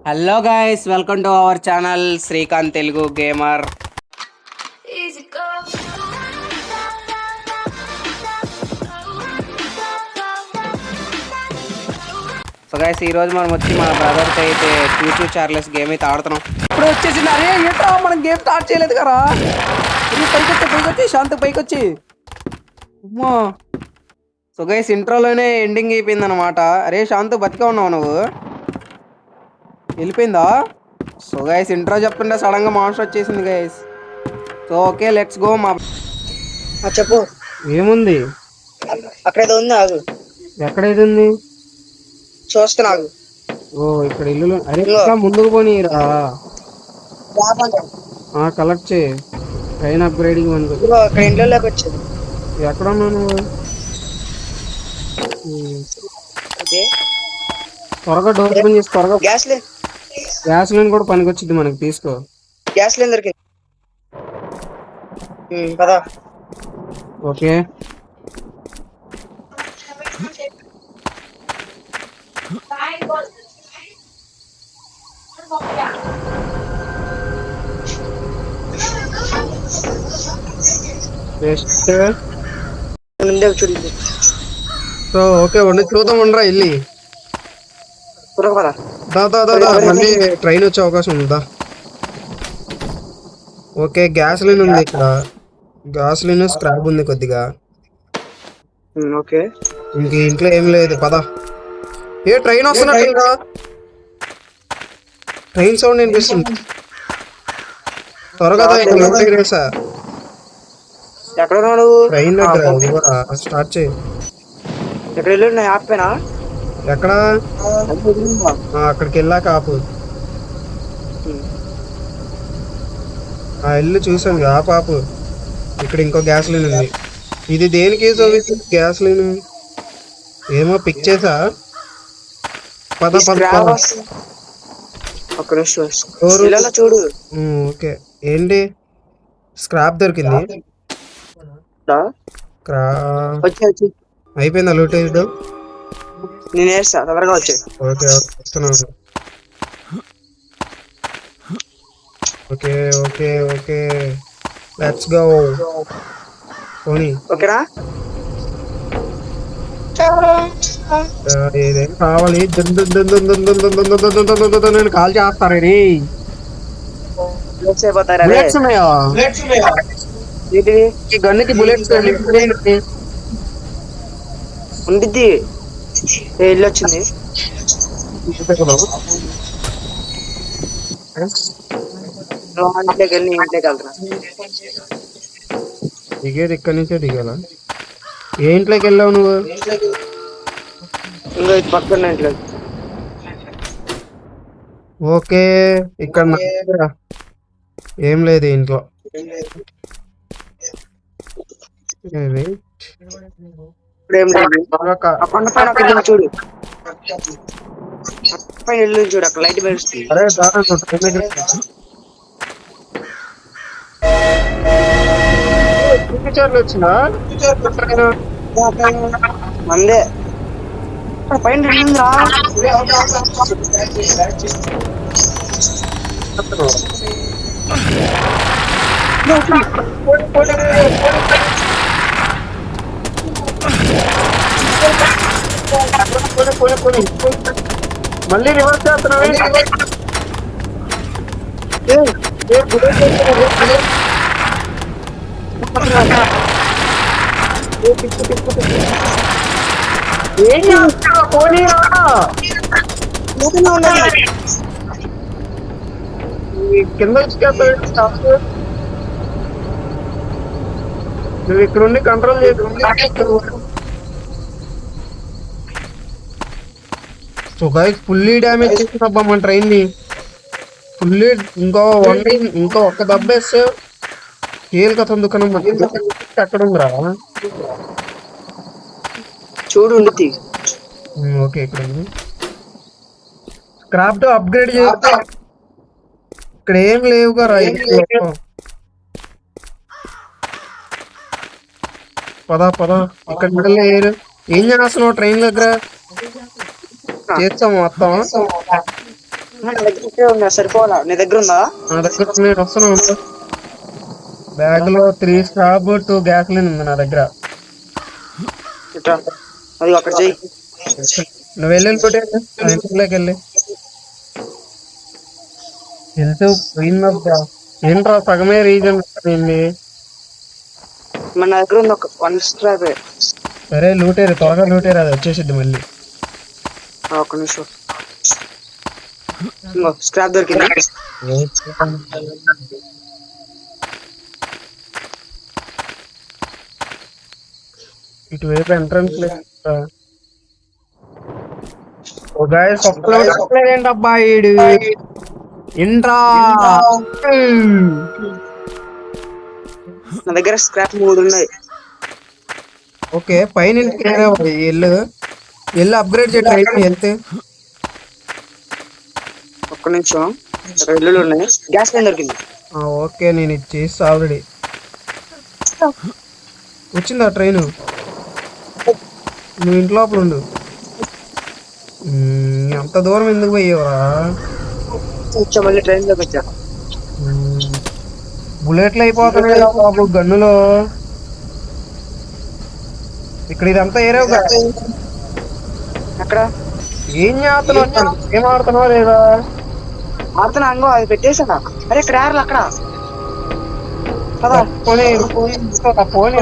Hello guys, welcome to our channel Srikanth Telugu gamer. So guys, ఈ రోజు మనం వచ్చి మన బ్రదర్తో అయితే ఫ్యూచర్ చార్లెస్ గేమ్ అయితే ఆడుతున్నాం. ఇప్పుడు వచ్చేసింది. అరే ఏంట్రా, మనం గేమ్ స్టార్ట్ చేయలేదు కదా. పైకొచ్చి శాంతి పైకొచ్చి. అమ్మా. సో గైస్, ఇంట్రోలోనే ఎండింగ్ అయిపోయింది అనమాట. అరే శాంతు, బతికే ఉన్నావు నువ్వు? వెళ్ళిపోయిందా? సో గైస్, ఇంట్రో చెప్తుంటే సడన్ గా మాన్స్టర్ వచ్చేసింది guys. So okay, let's go. చెప్పు. ఏముంది అక్కడేదో ఉంది, ఆగు. ఎక్కడైతే ఉంది? చూస్తున్నా, ఆగు. ఓ ఇక్కడ ఇల్లు. అరే ఇంకా ముందుకు పోనీరా. కలెక్ట్ చేయి. ట్రైన్ అప్గ్రేడింగ్ అనుకో. అక్కడ ఇంట్లోకి వచ్చేది. ఎక్కడ ఉన్నావు నువ్వు? త్వరగా డోర్ ఓపెన్ చేసి త్వరగా. గ్యాస్ లైన్ కూడా పనికొచ్చింది మనకి, తీసుకో. గ్యాస్ లైన్ దొరికింది కదా. ఓకే, సో ఓకే ఉండి చూద్దాం. ఉండరా వెళ్ళి మళ్ళీ ట్రైన్ వచ్చే అవకాశం ఉందా? ఓకే, గ్యాస్ లైన్ ఉంది ఇక్కడ. గ్యాస్ లైన్ స్క్రాప్ ఉంది కొద్దిగా. ఓకే, ఇంక ఇంట్లో ఏం లేదు, పద. ఏ ట్రైన్ వస్తున్నట్టు, ట్రైన్ సౌండ్ వినిపిస్తుంది. త్వరగా ఎక్కడ నువ్వు? ట్రైన్ దగ్గర స్టార్ట్ చేయి. ఎక్కడ వెళ్ళి ఆపేనా? ఎక్కడ? అక్కడికి వెళ్ళాక ఆపు. ఇల్లు చూసాను, ఆపు. ఇక్కడ ఇంకో గ్యాస్ లైన్ ఉంది. ఇది దేనికి గ్యాస్ లైన్? ఏమో పిక్ చేసా. పద చూడు. ఓకే, ఏంటి? స్క్రాప్ దొరికింది. అయిపోయిందా లూట్? నేను వేస్తా, త్వరగా వచ్చే. ఓకే వస్తున్నాను. Okay okay okay, let's go. పోనీ. ఓకేనా? ఏదేం కావాలి? నేను కాల్ చేస్తారా? గన్నుకి బుల్లెట్స్ ఉండిద్ది. ఇల్లు వచ్చింది. దిగేది ఇక్కడి నుంచే దిగాల. ఏ ఇంట్లోకి వెళ్ళావు నువ్వు? పక్కన ఇంట్లో. ఓకే, ఇక్కడ ఏం లేదు ఇంట్లో. చూడు, పైన ఇల్లు చూడు, అక్కడ లైట్ పెరుస్తుంది. వచ్చినా మందే పైన వెళ్ళిందిరా. మళ్ళీ రివర్స్ చేస్తున్నావు. కింద నువ్వు ఇక్కడ ఉండి కంట్రోల్ చేసి. సో గైస్, ఫుల్లీ డ్యామేజ్ చేసినబ్బా మన ట్రైన్ ని. ఫుల్లీ ఇంకో ఒక్క దెబ్బేస్తే ఏలు కథ దుకాణం ఎక్కడ ఉందిరా? చూడు. ఓకే, ఇక్కడ ఉంది. క్రాఫ్ట్ అప్గ్రేడ్ చేస్తా. ఇక్కడ ఏం లేవు కదా. పద ఇక్కడ మిడల్. ఏం చేస్తున్నావు ట్రైన్ దగ్గర? చేస్తాము మొత్తం. నా దగ్గర ఇక్కడే ఉందా, సరిపోవాలా నీ దగ్గర ఉందా? నా దగ్గర నేను వస్తున్నాను. బ్యాగ్ లో 3 స్క్రాప్ 2 గ్యాస్లిన్ ఉంది నా దగ్గర. ఇట్రా, అది అక్కడ చెయ్యి. నువ్వు వెళ్ళి ఇంట్లోకి వెళ్ళి వెళ్తూ పోయిందబ్బా. ఏంట్రా సగమే రీజన్ అయింది. మన దగ్గర ఉంది ఒక 1 స్క్రాప్. సరే లూటేరు, త్వరగా లూటేరు, అది వచ్చేసిద్ది మళ్ళీ. ఒక్క నిమిషం, ఇంకో స్క్రాప్ దొరికింది. ఇటువైపు ఎంట్రన్స్ ఏంటబ్బా ఈడు ఇంట్రా. నా దగ్గర స్క్రాప్ 3 ఉన్నాయి. ఓకే పైన ఎల్లు అప్గ్రేడ్ చేయట్లేదు హెల్త్. ఒక్క నిమిషం, అక్కడ ఇల్లులు ఉన్నాయి. గ్యాస్ లైన్ దొరికింది. ఓకే నేను ఇది చేసి ఆల్రెడీ వచ్చిందా ట్రైన్. నువ్వు ఇంటి లోపల ఉండు. అంత దూరం ఎందుకు పోయేవరా? వచ్చా, మళ్ళీ ట్రైన్ లోకి వచ్చా. బుల్లెట్లు అయిపోతున్నాయి బాబు గన్నులో. ఇక్కడ ఇదంతా ఏరేవు కదా. అక్కడ ఏం చేస్తున్నావు? ఏం ఆడుతున్నావా లేదా? ఆడుతున్నా, అంగో అది పెట్టేసా. అరే ఇక్కడ యారు అక్కడ కదా. పోనీ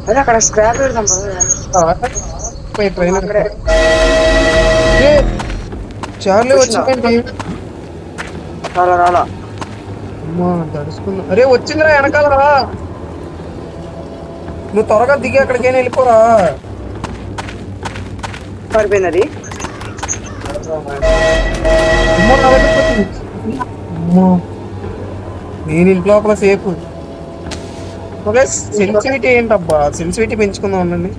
అదే అక్కడ స్క్రాప్ పెడతాం ట్రైన్ అక్కడే. చార్లీ వచ్చిందండి. రాలా రాలా. అమ్మా దడుచుకున్నా. అరే వచ్చిందిరా వెనకాలరా. నువ్వు త్వరగా దిగి అక్కడికైనా వెళ్ళిపోరా. పడిపోయింది అది. నేను ఇంటి లోపల సేఫ్. సెన్సిటివిటీ ఏంటబ్బా, సెన్సిటివిటీ పెంచుకుందాం ఉండండి.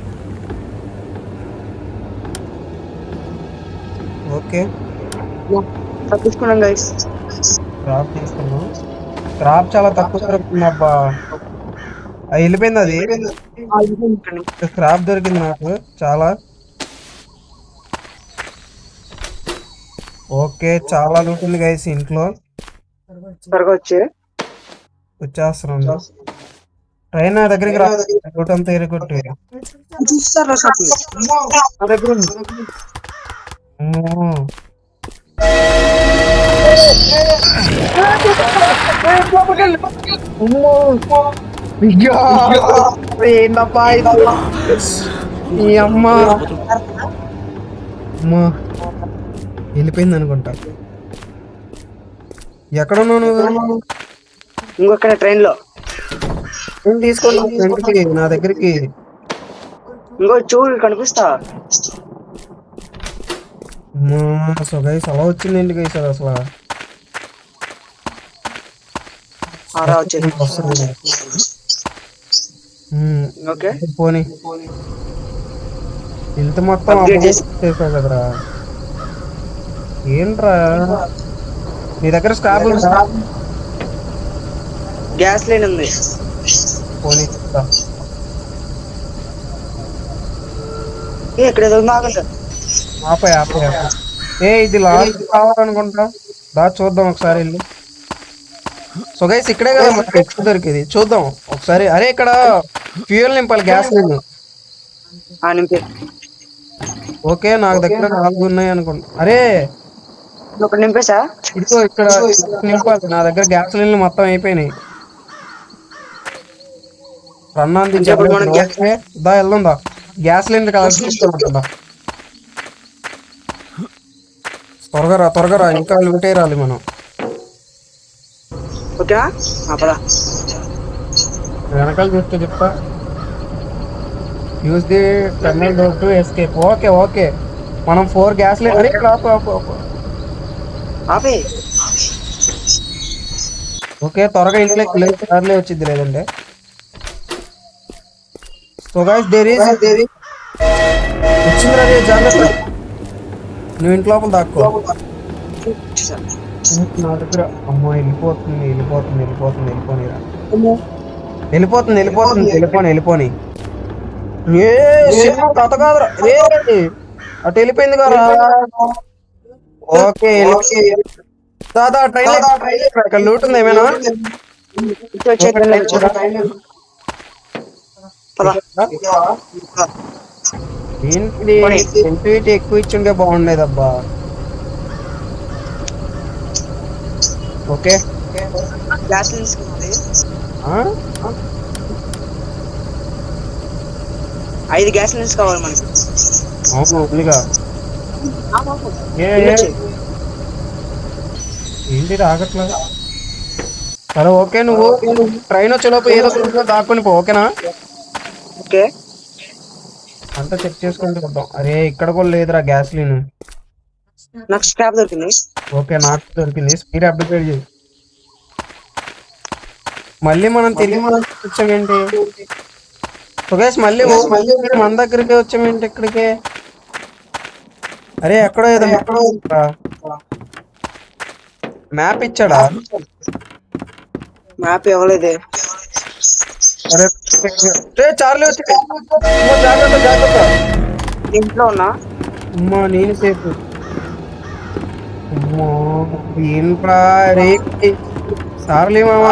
ఓకే తప్పించుకున్నాం గైస్. క్రాప్ తీసుకున్నాం. క్రాప్ చాలా తక్కువ దొరుకుతుంది అబ్బా. అది వెళ్ళిపోయింది. అది క్రాప్ దొరికింది నాకు చాలా. ఓకే చాలా లూట్ ఉంది గైస్ ఇంట్లో. త్వరగా వచ్చేస్తున్నాను. ట్రైన్ నా దగ్గరికి రా. లూట్ అంతా ఎరగొట్టు. నా దగ్గర ఉంది. ఏంటప్పా ఈ అమ్మ వెళ్ళిపోయింది అనుకుంటా. ఎక్కడున్నావు నువ్వు? ఇంకొక ట్రైన్ లో తీసుకోండి నా దగ్గరికి. ఇంకో చూడు కనిపిస్తా. సో గైస్ అలా వచ్చిందేంటి గైస్ అది అసలు. పోనీ ఇంత మొత్తం చేసావు కదరా. ఏంట్రా నీ దగ్గర స్క్రాప్ గ్యాస్ లైన్ ఉంది. పోనీ ఇక్కడ ఏదో ఆపాయి. ఇది లాస్ట్ కావాలనుకుంటా. చూద్దాం ఒకసారి వెళ్ళి. సో గైస్ ఇక్కడే కదా మనకి ఎక్స్ట్రా దొరికేది. చూద్దాం ఒకసారి. అరే ఇక్కడ ఫ్యూయల్ నింపాలి, గ్యాస్ లేదు. ఓకే నాకు దగ్గర 4 ఉన్నాయి అనుకోండి. అరే నింపేసా. ఇదిగో ఇక్కడ నింపాలి. నా దగ్గర గ్యాస్ లైన్లు మొత్తం అయిపోయినాయి. రన్నాంది వెళ్దా. గ్యాస్ లైన్ కలెక్ట్ త్వరగా రా ఇంకా లూటే రాలి మనం. వెనకాల చూస్తే చెప్తా. Use the tunnel door to escape. Okay మనం 4 గ్యాస్ లైన్. అరే ఓకే త్వరగా ఇంట్లో కార్లే వచ్చింది లేదంటే. సో గైస్ వచ్చిందిరా జాగ్రత్త. నువ్వు ఇంటి లోపల దాక్కో. నా దగ్గర అమ్మో వెళ్ళిపోని. కథ కాదురా. అటు వెళ్ళిపోయింది కదా. ఓకే దాదా ట్రైన్ ఇక్కడ లూట్ ఉంది ఏమైనా వచ్చే ట్రైన్ లో వచ్చారా? పద. ఏంటి సెంటివిటీ ఎక్కువ ఇచ్చిండే బాగుండేది అబ్బా. ఓకే గ్యాస్ తీసుకున్నది ఆ? 5 గ్యాస్ కావాలి మనకి. అవును ఉందిగా. ఏ ఏంటి రాగట్లేదు. సరే ఓకే నువ్వు ట్రైన్ వచ్చేలోపు ఏదో ఒక దాక్కుని పో ఓకేనా. ఓకే అంతా చెక్ చేసుకుంటూ వద్దాం. అరే ఇక్కడ కూడా లేదురా గ్యాస్ లీన్. నాకు స్క్రాప్ దొరికింది. ఓకే నాకు దొరికింది. స్పీడ్ అప్డేట్ చేయి. మళ్ళీ మనం తిరిగి వచ్చామేంటి సుగేష్? మళ్ళీ మన దగ్గరికి వచ్చామేంటి ఇక్కడికి? అరే ఎక్కడో ఏదో మ్యాప్ ఇచ్చాడా? మ్యాప్ ఇవ్వలేదే. అరే చార్లీ వచ్చి జాగ్రత్త జాగ్రత్త. ఇంట్లో ఉన్నా అమ్మా నేను సేపు. అమ్మో ఏంట్రా రే సార్లీ మామా.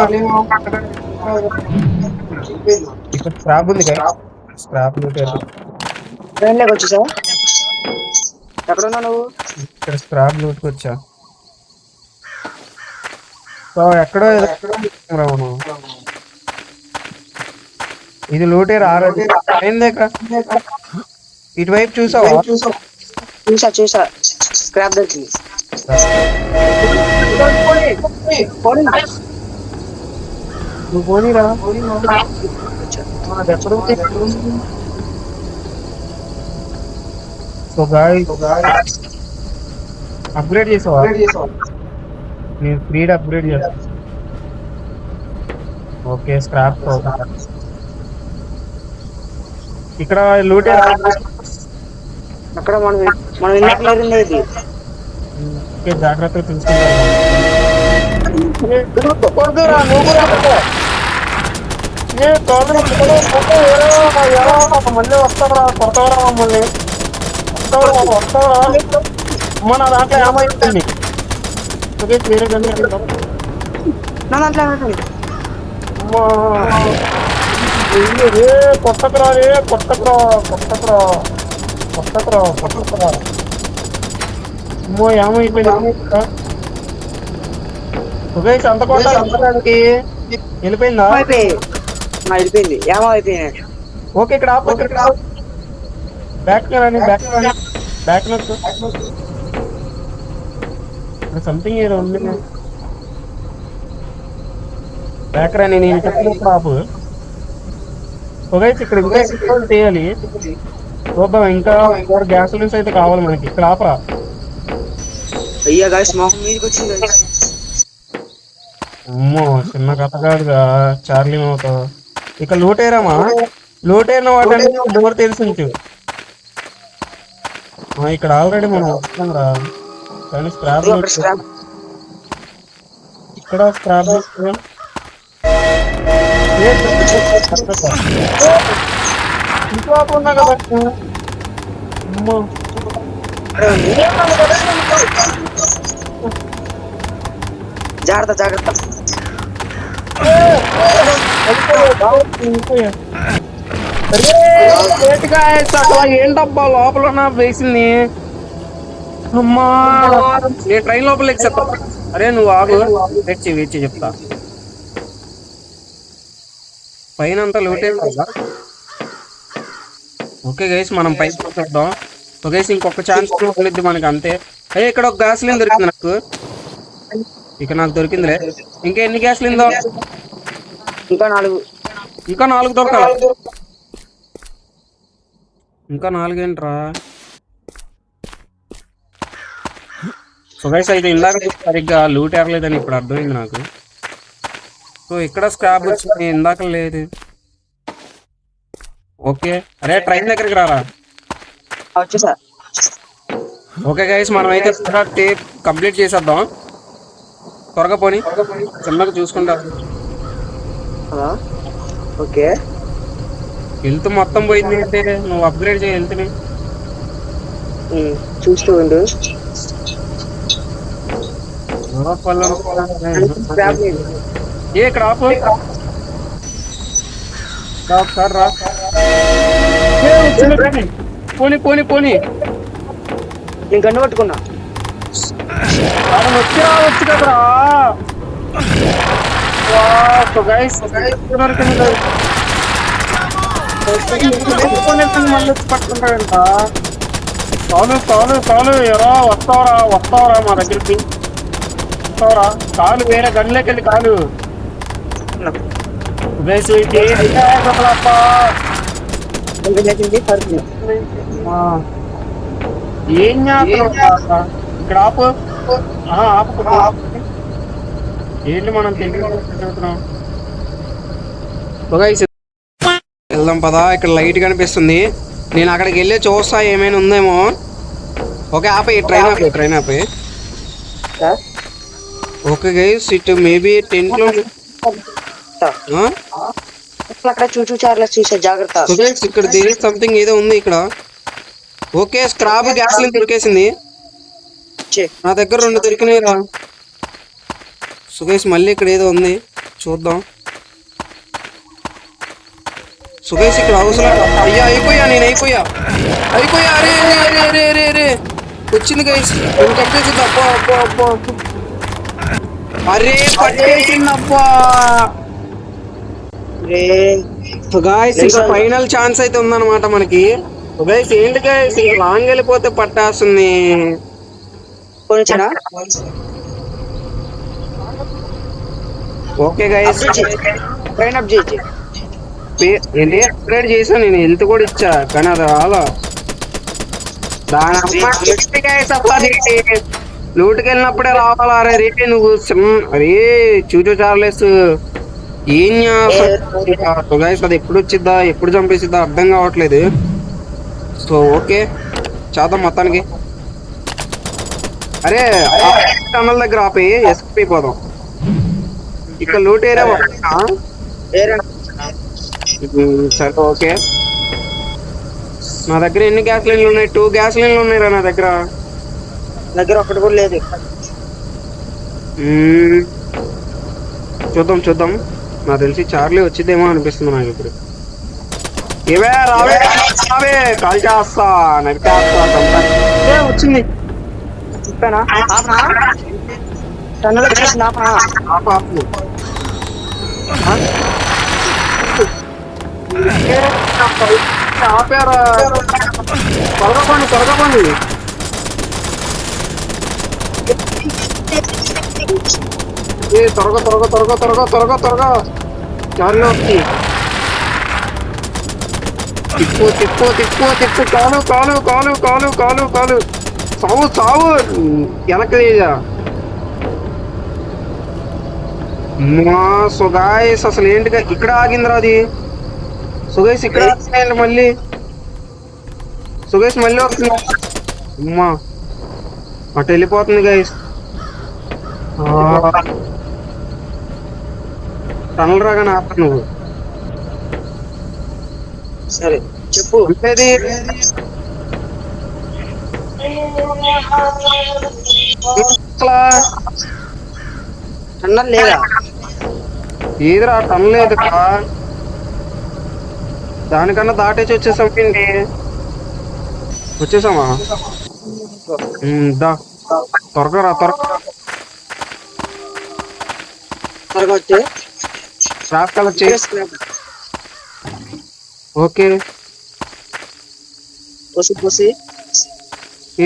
ఇక్కడ స్క్రాప్ ఉంది కదా, స్క్రాప్ ట్రైన్ లోకి వచ్చేసా. ఎక్కడున్నా నువ్వు? ఇక్కడ స్క్రాప్ లూట్కి వచ్చా. సో ఎక్కడో రావను. ఇది లూటే రాలేదు. అయిందేక ఇటువైపు చూసావా? చూసా స్క్రాప్ దొరికింది. నువ్వు పోనీరా. సో గాయ్స్ అప్గ్రేడ్ చేసావా? నేను స్పీడ్ అప్గ్రేడ్ చేస్తాను. ఓకే స్క్రాప్ ఇక్కడ లూటే. అక్కడ మనం ఇందాక లేదండి ఇది. ఓకే జాగ్రత్తగా తెలుసుకుంటాను. మళ్ళీ వస్తారా కొడతారా మమ్మల్ని? వస్తారా మన దాంట్లో ఏమైతుంది? వేరే నా దాంట్లో కొట్టకురా రే కొట్టకురా. అమ్మో ఏమైపోయింది? సుగేష్ అంత కొట్టడానికి వెళ్ళిపోయిందా? వెళ్ళిపోయింది. ఏమో అయిపోయింది. ఓకే ఇక్కడ బ్యాక్ సంథింగ్ ఏదో ఉంది. బ్యాక్ రాని నేను చెప్పినప్పుడు ఆపు. సుగేష్ ఇక్కడ ఇంకా చేయాలి. చూద్దాం ఇంకా గ్యాస్ సిలిండర్స్ అయితే కావాలి మనకి. ఇక్కడ ఆపరా. అయ్యా గాయస్ మొహం మీదకి వచ్చింది. అమ్మో చిన్న కథ కాదుగా చార్లీ మాతో. ఇక లూటేరామా? లూటేరిన వాటి డోర్ తెలిసించు. ఇక్కడ ఆల్రెడీ మనం వస్తాం రా. కానీ స్క్రాప్ ఇక్కడ స్క్రాప్ ఇంట్లో ఉన్నా కదా. అమ్మో జాగ్రత్త. ఏంటబ్బా లోపల వేసింది? అమ్మా నేను ట్రైన్ లోపల చెప్తా. అరే నువ్వు ఆగు, వేచి చెప్తా. పైన అంతా లూటే కదా. ఓకే గైస్ మనం పైకి చూద్దాం. ఓకే ఇంకొక ఛాన్స్ ఉండిద్ది మనకి అంతే. అయ్యే ఇక్కడ ఒక గ్యాస్ లైన్ దొరికింది నాకు. నాకు దొరికిందిలే. ఇంకా ఎన్ని గ్యాస్ లైన్లో? ఇంకా 4 దొరకాలి. ఇంకా 4 ఏంట్రా? సో గైస్ అయితే ఇందాక సరిగ్గా లూట్ ఎరలేదని ఇప్పుడు అర్థమైంది నాకు. సో ఇక్కడ స్క్రాప్ వచ్చింది, ఇందాక లేదు. ఓకే అరే ట్రైన్ దగ్గరికి రారా. ఓకే గైస్ మనం అయితే టేప్ కంప్లీట్ చేసేద్దాం. త్వరగా పోనీ, చిన్నగా చూసుకుంటా. ఓకే హెల్త్ మొత్తం పోయింది అంటే నువ్వు అప్గ్రేడ్ చేయ హెల్త్ని. చూస్తూ ఉండు. స్క్రాప్ లేదు. ఏ క్రాప్ ఒకసారి రా. ఏ, వచ్చింది. పోనీ పోనీ పోనీ. నేను గన్ను పట్టుకున్నా. అక్కడ వచ్చి కదరా. గైస్ మళ్ళీ వచ్చి పట్టుకుంటాడంట. కాలు ఎరా వస్తావరా మా దగ్గరికి వస్తావరా. కాలు వేరే గన్లోకి వెళ్ళి కాలు. గైస్ ఏం చేస్తున్నావు ఇక్కడ? ఆపు ఏంటి మనం చదువుతున్నాం. వెళ్దాం పదా. ఇక్కడ లైట్ కనిపిస్తుంది. నేను అక్కడికి వెళ్ళి చూస్తా ఏమైనా ఉందేమో. ఓకే ఆపే ట్రైన్ ఆపే. Okay guys it maybe tent లో అక్కడ చూచూ చార్లెస్ చూసే జాగ్రత్త. ఇక్కడ దేర్ ఇస్ సంథింగ్ ఏదో ఉంది ఇక్కడ. ఓకే స్క్రాప్ గ్యాస్ లైన్ దొరికేసింది నా దగ్గర. 2 దొరికినాయి రా. సుగేష్ మళ్ళీ ఇక్కడ ఏదో ఉంది చూద్దాం. సుగేష్ ఇక్కడ అవసరం. అయ్యా నేను అయిపోయా. అరే వచ్చింది గైస్. కట్టేసింది. అబ్బా అరే పట్టేసింది అబ్బా. గైస్ ఇంకా ఫైనల్ ఛాన్స్ అయితే ఉందన్నమాట మనకి. గైస్ ఏంటి గైస్ లాంగ్ వెళ్ళిపోతే పట్టేస్తుంది. ఓకే గైస్ ట్రైన్ అప్ చేసి ఏంటి అప్గ్రేడ్ చేసా. నేను హెల్త్ కూడా ఇచ్చా కానీ అది రాలా. లూటుకి వెళ్ళినప్పుడే రావాలా. అరే రే నువ్వు అరే చూచూ చార్లెస్ ఏం గైస్ అది ఎప్పుడు వచ్చిద్దా ఎప్పుడు చంపేసిద్దా అర్థం కావట్లేదు. సో ఓకే చేద్దాం మొత్తానికి. అరే టన్నల్ దగ్గర ఆపి ఎస్కేప్ అయిపోదాం. ఇక్కడ లూట్ ఏరియా. సరే ఓకే. నా దగ్గర ఎన్ని గ్యాస్ లైన్లు ఉన్నాయి? 2 గ్యాస్ లైన్లు ఉన్నాయిరా నా దగ్గర ఒకటి కూడా లేదు. చూద్దాం. నాకు తెలిసి చార్లీ వచ్చిద్దేమో అనిపిస్తుంది నాకు ఇప్పుడు. ఏవే రావే కాల్ చేస్తా వచ్చింది. చెప్పానా ఆపారా. త్వరగా పండి. త్వరగా చార్లీ వచ్చి తిప్పు. కాలు సావు వెనక్కి లేదా. సుగాయస్ అసలు ఏంటిగా ఇక్కడ ఆగిందిరా అది. సుగేష్ ఇక్కడ మళ్ళీ వస్తుంది. అమ్మా అటు వెళ్ళిపోతుంది గైస్. టనల్ రాగానే ఆప నువ్వు. సరే చెప్పు. టన్నల్ లేదా? ఏదిరా టనల్ లేదు. దానికన్నా దాటేసి వచ్చేసామా. త్వరగా వచ్చే క్రాఫ్ కలెక్ట్ చేయి. ఓకే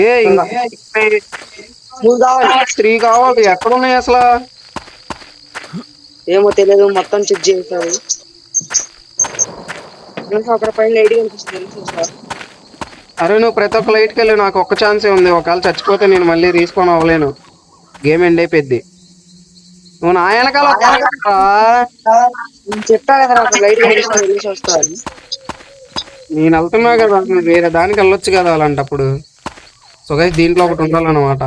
ఏ 3 కావాలి. ఎక్కడ ఉన్నాయి అసలు? ఏమో తెలియదు. మొత్తం చెక్ చేశారు. అక్కడ పైన లైట్ కనిపిస్తుంది. అరే నువ్వు ప్రతి ఒక్క లైట్కి వెళ్ళి నాకు ఒక్క ఛాన్సే ఉంది. ఒకవేళ చచ్చిపోతే నేను మళ్ళీ రీస్పాన్ అవ్వలేను. గేమ్ ఎండ్ అయిపోద్ది. నువ్వు నా వెనకాల చెప్పా కదా లైట్ వస్తాను. నేను వెళ్తున్నా కదా. వేరే దానికి వెళ్ళొచ్చు కదా అలాంటప్పుడు. సో గైస్ దీంట్లో ఒకటి ఉండాలన్నమాట.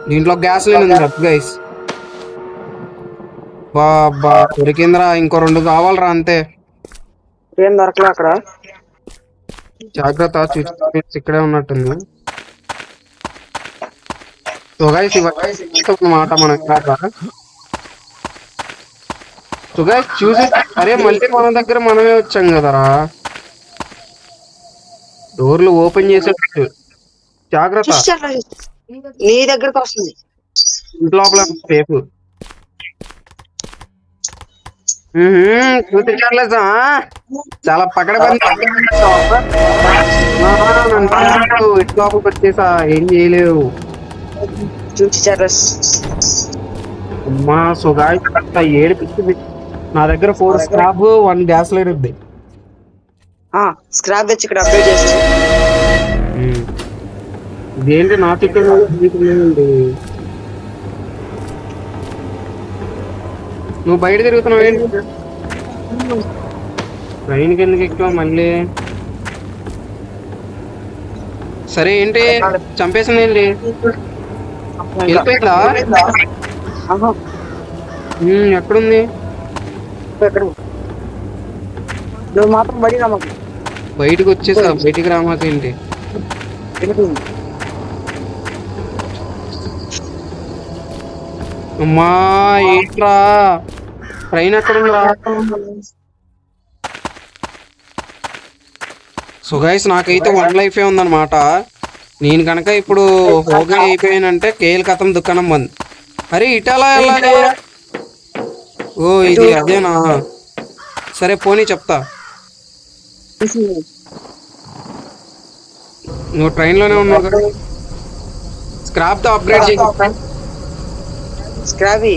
దీంట్లో గ్యాస్ లైన్ ఉంది గైస్. బాబా దొరికిందిరా. ఇంకో 2 కావాలరా అంతే. ఏం దొరకలే అక్కడ. జాగ్రత్త ఇక్కడే ఉన్నట్టుంది. సో గైస్ ఇవన్నీ మాట మనం సో గైస్ చూసి అరే మళ్ళీ మన దగ్గర మనమే వచ్చాం కదరా. డోర్లు ఓపెన్ చేసేటట్టు జాగ్రత్త. చూసారా నీ దగ్గరకు వస్తుంది. ఇంటి లోపల సేఫ్. చూపించట్లేదా చాలా పకడబంది. ఇంటి లోపలికి వచ్చేసా ఏం చేయలేవు. చూసారా అమ్మా సో గాయస్ ఏడిపించింది. నా దగ్గర 4 స్క్రాప్ 1 గ్యాస్ లైట్ ఉంది. స్క్రాప్ తెచ్చి ఇక్కడ అప్డేట్ చేసి ఇదేంటి నా తిట్టు నువ్వు బయట తిరుగుతున్నావు ఏంటి? ట్రైన్కి ఎందుకు ఎక్కువ మళ్ళీ? సరే ఏంటి చంపేసింది ఏంటి? వెళ్ళిపోయిందా? ఎక్కడుంది? నువ్వు మాత్రం బయటికి రామాకు. బయటకు వచ్చేసా. బయటికి రామాక ఏంటి? అమ్మా ఏంట్రా ట్రైన్ ఎక్కడ ఉందా? సో గైస్ నాకైతే 1 లైఫే ఉందన్నమాట. నేను కనుక ఇప్పుడు హోగా అయిపోయానంటే కేఎల్ కథం దుకాణం బంద్. అరే ఇటలా వెళ్ళాలి. ఓ ఇది అదేనా? సరే పోనీ చెప్తా. నువ్వు ట్రైన్లోనే ఉన్నావు కదా. స్క్రాప్ తో అప్గ్రేడ్ చేయి. స్క్రాబీ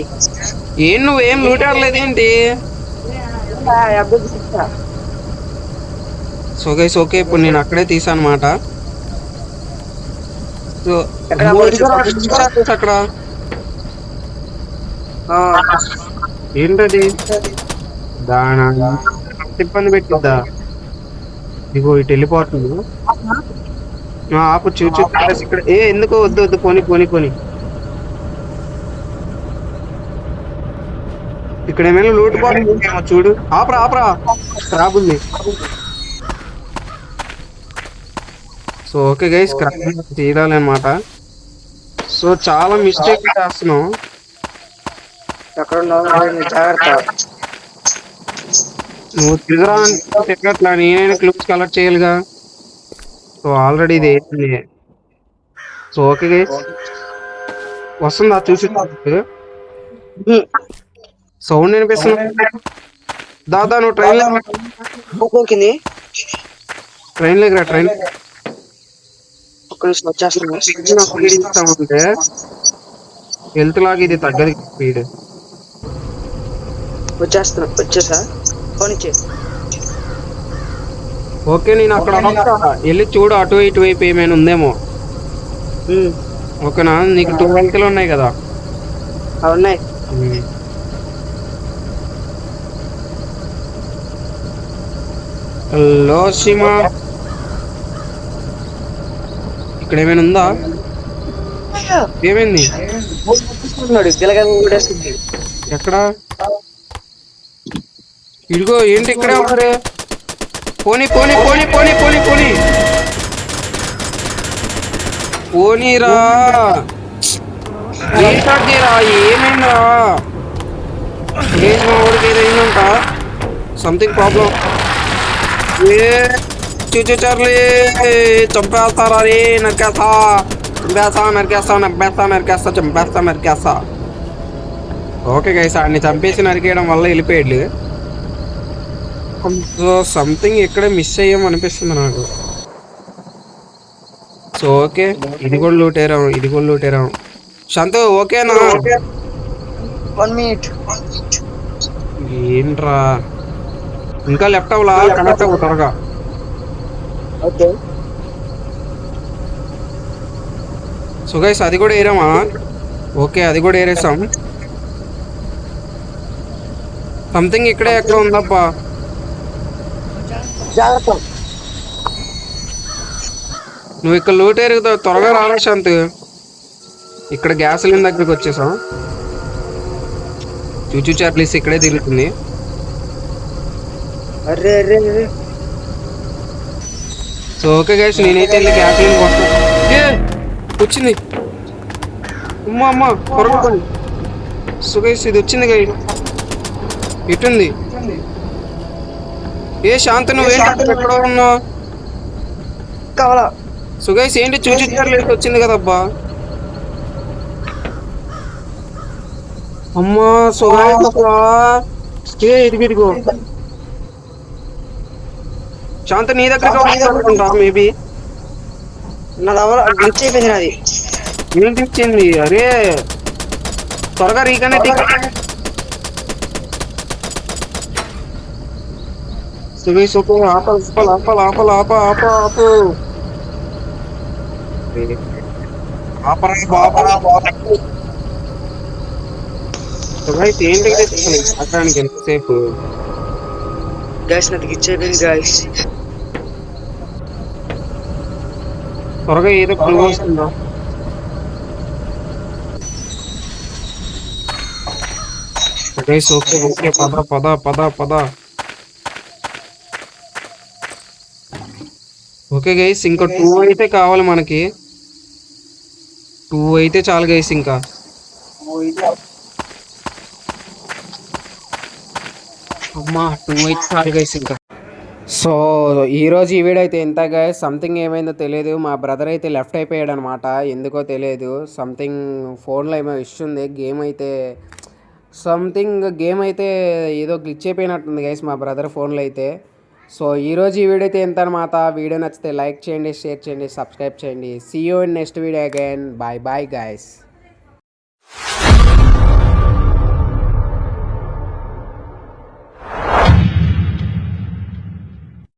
ఏం నువ్వేం లూట్ ఆడలేదేంటి? సో గైస్ ఓకే ఇప్పుడు నేను అక్కడే తీసాను అనమాట. సో అక్కడ ఏంటది? దానా ఇబ్బంది పెట్టిద్దా? ఇదిగో ఇటు వెళ్ళిపోతుంది. ఆపు చూచు ఇక్కడ. ఎందుకో వద్దు వద్దు పోని పోని పోని. ఇక్కడ ఏమైనా లూట్ బాగుందేమో చూడు. ఆపరా ఆపరా స్క్రాప్ ఉంది. సో ఓకే గైస్ స్క్రాప్ తీయాలి అనమాట. సో చాలా మిస్టేక్ చేస్తున్నాం. నువ్వు తిరగరా తిరగట్లా. నేనైనా క్లూస్ కలెక్ట్ చేయాలిగా. సో ఆల్రెడీ ఇది ఏంటి? సో ఓకే గైస్ వస్తుందా చూసి సౌండ్ వినిపిస్తుంది. దాదా నువ్వు ట్రైన్ ట్రైన్ లేకరా. ట్రైన్ అంటే హెల్త్ లాగా ఇది తగ్గదు స్పీడ్. వచ్చేసా ఓకే నేను అక్కడ వెళ్ళి చూడు అటు ఇటువైపు ఏమైనా ఉందేమో. ఓకేనా? నీకు 2 వెహికల్ ఉన్నాయి కదా. ఉన్నాయి. హలో సీమా ఇక్కడ ఏమైనా ఉందా? ఏమైంది? ఎక్కడ? ఇదిగో ఏంటి ఇక్కడే ఉన్నారు. పోనీ పోనీ పోనీ పోనీ పోనీ పోనీ పోనీరా. ఏంటరా ఏమైందా? మా ఊరికి ఏదైందంట. Something problem. చూచు చార్లీ చంపేస్తారా? రే నరికేస్తా చంపేస్తా నరికేస్తా నరికేస్తా నరికేస్తా చంపేస్తా నరికేస్తా. ఓకే గైస్ అన్ని చంపేసి నరికేయడం వల్ల వెళ్ళిపోయాడు. సో సంథింగ్ ఇక్కడే మిస్ అయ్యాం అనిపిస్తుంది నాకు. సో ఓకే ఇది కూడా లూటేరాం ఇది కూడా లూటేరాం. శాంతు ఓకేనా? 1 మినిట్. ఏంట్రా ఇంకా లెఫ్ట్ అవ్వలా? కనెక్ట్ అవ్వ త్వరగా. సో గైస్ అది కూడా ఏరామా? ఓకే అది కూడా ఏరేసాం. సంథింగ్ ఇక్కడే ఎక్కడ ఉందబ్బా. నువ్వు ఇక్కడ లూట్ ఎరుగుతావు త్వరగా రారా శాంత్. ఇక్కడ గ్యాస్ సిలిండర్ దగ్గరికి వచ్చేసాం. చూచూ చార్లీస్ ఇక్కడే తిరుగుతుంది. సో ఓకే గైస్ నేనైతే వెళ్ళి గ్యాస్ సిలిండర్ వచ్చింది. అమ్మ త్వరగా పోయి. సో గైస్ ఇది వచ్చింది గై. ఎటుంది ఏ శాంత నువ్వేంటి ఎక్కడ ఉన్నావు? కావాలా సో గైస్ ఏంటి చూచిచ్చారు వచ్చింది కదబ్బా. అమ్మా సో గైస్ అసలు ఏ ఇదిగో శాంత నీ దగ్గర మేబీ. నా దగ్గర గ్లిచ్ అయిపోయింది నాది. ఏంటి ఇచ్చింది? అరే త్వరగా రీకనెక్ట్. ఏంటి మాట్లాడానికి ఎంతసేపు? గైస్ నాది గ్లిచ్ అయిపోయింది గైస్. త్వరగా ఏదో క్లూ వస్తుందా? ఓకే ఓకే పద పద పద పద. ఓకే గైస్ ఇంకా 2 అయితే కావాలి మనకి. 2 అయితే చాలు గైస్ ఇంకా. అమ్మా 2 అయితే చాలు గైస్ ఇంకా. సో ఈరోజు ఈ వీడియో అయితే ఎంత గైస్. సంథింగ్ ఏమైందో తెలియదు, మా బ్రదర్ అయితే లెఫ్ట్ అయిపోయాడు అనమాట. ఎందుకో తెలియదు, సంథింగ్ ఫోన్లో ఏమో ఇష్యూ ఉంది. గేమ్ అయితే ఏదో గ్లిచ్ అయిపోయినట్టుంది గైస్ మా బ్రదర్ ఫోన్లో అయితే. సో ఈరోజు ఈ వీడియో అయితే ఎంత అనమాట. వీడియో నచ్చితే లైక్ చేయండి, షేర్ చేయండి, సబ్స్క్రైబ్ చేయండి. See you in next video again. Bye bye guys.